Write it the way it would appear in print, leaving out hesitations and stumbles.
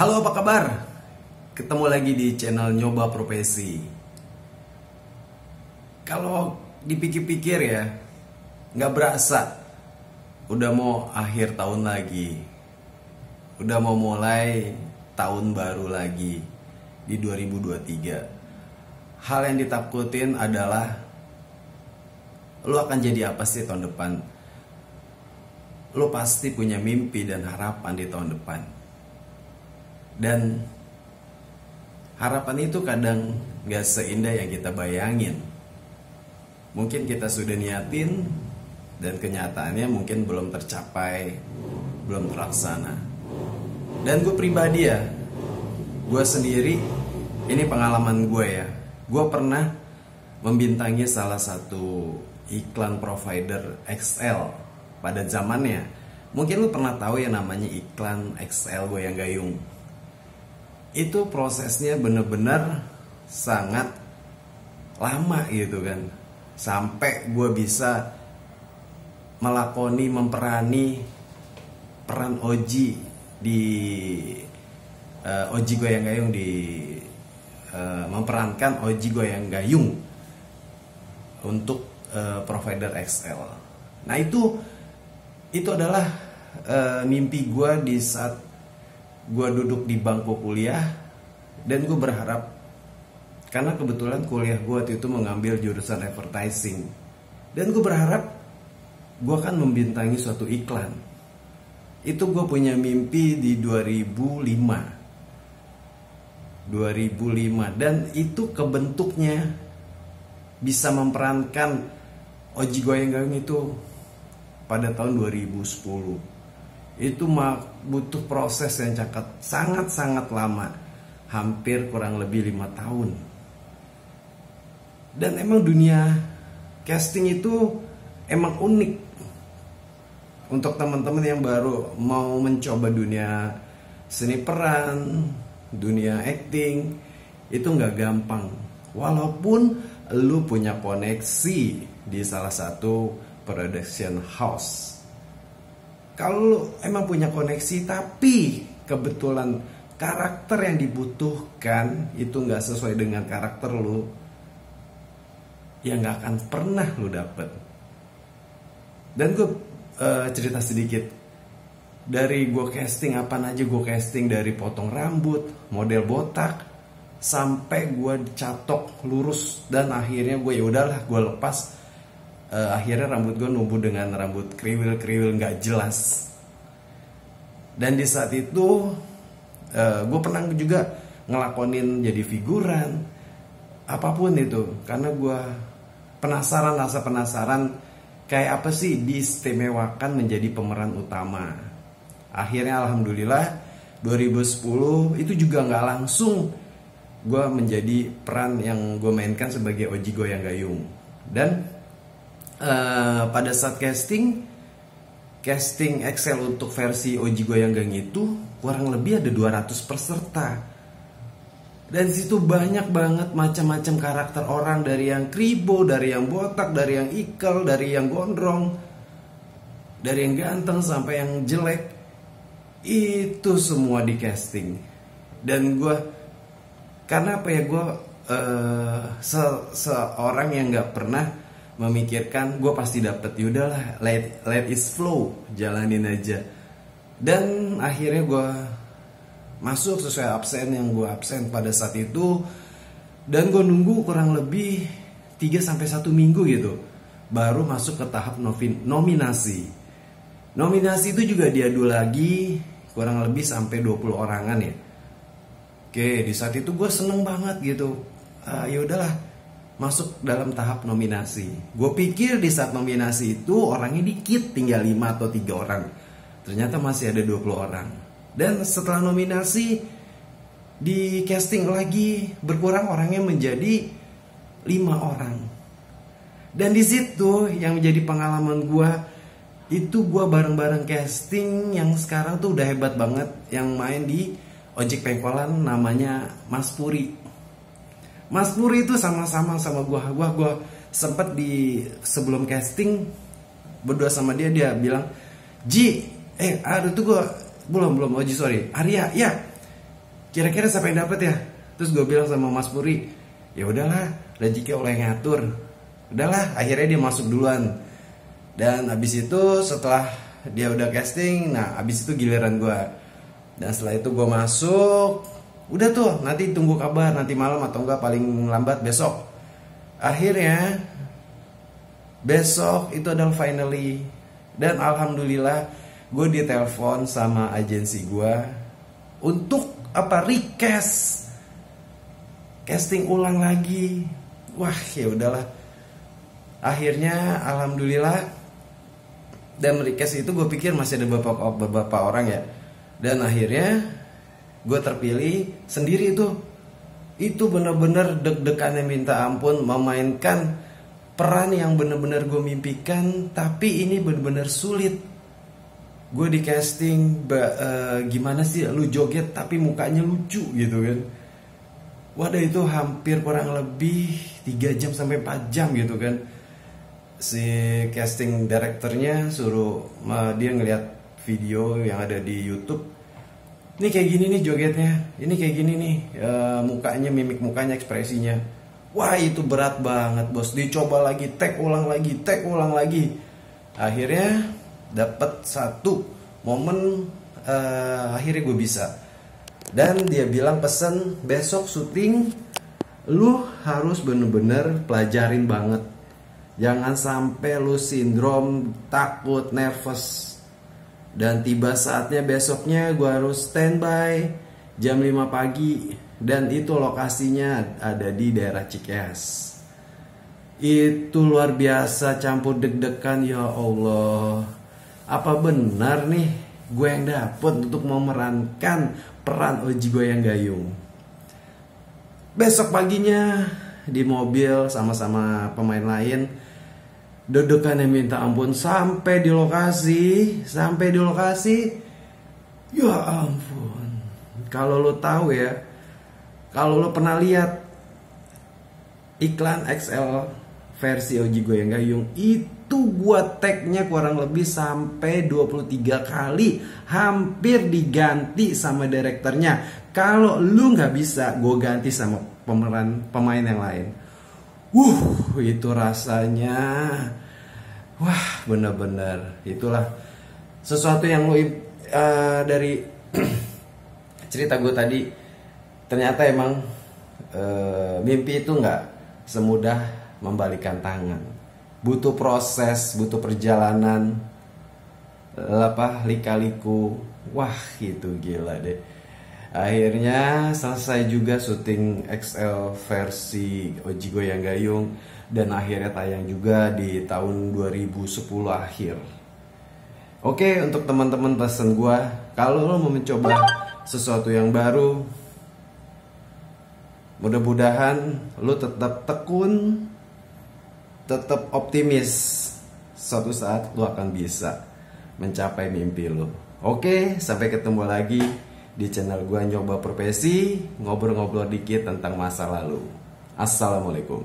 Halo, apa kabar? Ketemu lagi di channel Nyoba Profesi. Kalau dipikir-pikir ya, nggak berasa udah mau akhir tahun lagi. Udah mau mulai tahun baru lagi di 2023. Hal yang ditakutin adalah lu akan jadi apa sih tahun depan? Lu pasti punya mimpi dan harapan di tahun depan. Dan harapan itu kadang gak seindah yang kita bayangin. Mungkin kita sudah niatin dan kenyataannya mungkin belum tercapai, belum terlaksana. Dan gue pribadi ya, gue sendiri, ini pengalaman gue ya. Gue pernah membintangi salah satu iklan provider XL pada zamannya. Mungkin lu pernah tahu yang namanya iklan XL Goyang Gayung. Itu prosesnya bener-bener sangat lama gitu kan. Sampai gue bisa memperani peran Oji di Oji Goyang Gayung memerankan Oji Goyang Gayung untuk provider XL. Nah itu adalah mimpi gue di saat gue duduk di bangku kuliah. Dan gue berharap, karena kebetulan kuliah gue waktu itu mengambil jurusan advertising, dan gue berharap gue akan membintangi suatu iklan. Itu gue punya mimpi di 2005, dan itu kebentuknya bisa memerankan Oji Goyang Gayung itu pada tahun 2010. Itu butuh proses yang sangat-sangat lama, hampir kurang lebih 5 tahun. Dan emang dunia casting itu emang unik. Untuk teman-teman yang baru mau mencoba dunia seni peran, dunia acting, itu nggak gampang. Walaupun lu punya koneksi di salah satu production house. Kalau emang punya koneksi tapi kebetulan karakter yang dibutuhkan itu nggak sesuai dengan karakter lu, ya nggak akan pernah lu dapet. Dan gue cerita sedikit. Dari gue casting apa aja gue casting, dari potong rambut, model botak, sampai gue catok lurus, dan akhirnya gue ya udahlah gue lepas. Akhirnya rambut gue numbuh dengan rambut kriwil nggak jelas. Dan di saat itu gue pernah juga ngelakonin jadi figuran, apapun itu, karena gue rasa penasaran kayak apa sih diistimewakan menjadi pemeran utama. Akhirnya alhamdulillah 2010 itu juga nggak langsung gue menjadi peran yang gue mainkan sebagai Oji Goyang Gayung. Dan pada saat casting Excel untuk versi Oji Goyang Gayung itu kurang lebih ada 200 peserta. Dan situ banyak banget macam-macam karakter orang, dari yang kribo, dari yang botak, dari yang ikel, dari yang gondrong, dari yang ganteng sampai yang jelek. Itu semua di casting. Dan gue, karena apa ya, gue seorang yang gak pernah memikirkan gue pasti dapet. Yaudahlah, let it flow, jalanin aja. Dan akhirnya gue masuk sesuai absen yang gue absen pada saat itu. Dan gue nunggu kurang lebih 3-1 minggu gitu, baru masuk ke tahap nominasi. Nominasi itu juga diadu lagi kurang lebih sampai 20 orangan ya. Oke, di saat itu gue seneng banget gitu. Yaudahlah, masuk dalam tahap nominasi. Gue pikir di saat nominasi itu orangnya dikit, tinggal 5 atau 3 orang. Ternyata masih ada 20 orang. Dan setelah nominasi, di casting lagi, berkurang orangnya menjadi 5 orang. Dan di situ yang menjadi pengalaman gue, itu gue bareng-bareng casting yang sekarang tuh udah hebat banget, yang main di Ojek Pengkolan, namanya Mas Puri. Mas Puri itu sama-sama sama gue sempet di sebelum casting berdua sama dia bilang, Ji, aduh tuh gue belum Oji, sorry, Arya, ya kira-kira siapa yang dapat ya? Terus gue bilang sama Mas Puri, ya udahlah, rezeki Allah yang ngatur. Udahlah, akhirnya dia masuk duluan. Dan abis itu setelah dia udah casting, nah abis itu giliran gue. Dan setelah itu gue masuk, udah tuh nanti tunggu kabar nanti malam atau enggak paling lambat besok. Akhirnya besok itu adalah finally. Dan alhamdulillah gue ditelepon sama agensi gue untuk request casting ulang lagi. Wah, ya udahlah. Akhirnya alhamdulillah, dan request itu gue pikir masih ada beberapa orang ya. Dan akhirnya gue terpilih sendiri tuh. Itu bener-bener deg-degannya minta ampun, memainkan peran yang bener-bener gue mimpikan, tapi ini bener-bener sulit. Gue di casting, gimana sih lu joget tapi mukanya lucu gitu kan. Waduh, itu hampir kurang lebih 3 jam sampai 4 jam gitu kan. Si casting directornya suruh dia ngeliat video yang ada di YouTube. Ini kayak gini nih jogetnya, ini kayak gini nih mukanya, mimik mukanya, ekspresinya. Wah, itu berat banget bos. Dicoba lagi, take ulang lagi. Akhirnya dapat satu momen, akhirnya gue bisa. Dan dia bilang pesen besok syuting lu harus bener-bener pelajarin banget. Jangan sampai lu sindrom takut, nervous. Dan tiba saatnya besoknya gue harus standby jam 5 pagi. Dan itu lokasinya ada di daerah Cikeas. Itu luar biasa, campur deg-degan, ya Allah. Apa benar nih gue yang dapet untuk memerankan peran Oji Goyang Gayung? Besok paginya di mobil sama-sama pemain lain, deg-degannya minta ampun. Sampai di lokasi, ya ampun. Kalau lo tahu ya, kalau lo pernah lihat iklan XL versi Oji Goyang Gayung, itu gua tag-nya kurang lebih sampai 23 kali, hampir diganti sama direkturnya. Kalau lu nggak bisa, gue ganti sama pemain yang lain. Itu rasanya, wah, bener-bener itulah sesuatu yang lu dari cerita gue tadi. Ternyata emang mimpi itu nggak semudah membalikan tangan. Butuh proses, butuh perjalanan, lika-liku. Wah, itu gila deh. Akhirnya selesai juga syuting XL versi Oji Goyang Gayung, dan akhirnya tayang juga di tahun 2010 akhir. Oke, untuk teman-teman pesan gue, kalau lo mau mencoba sesuatu yang baru, mudah-mudahan lo tetap tekun, tetap optimis. Suatu saat lo akan bisa mencapai mimpi lo. Oke, sampai ketemu lagi di channel gue Nyoba Profesi, ngobrol-ngobrol dikit tentang masa lalu. Assalamualaikum.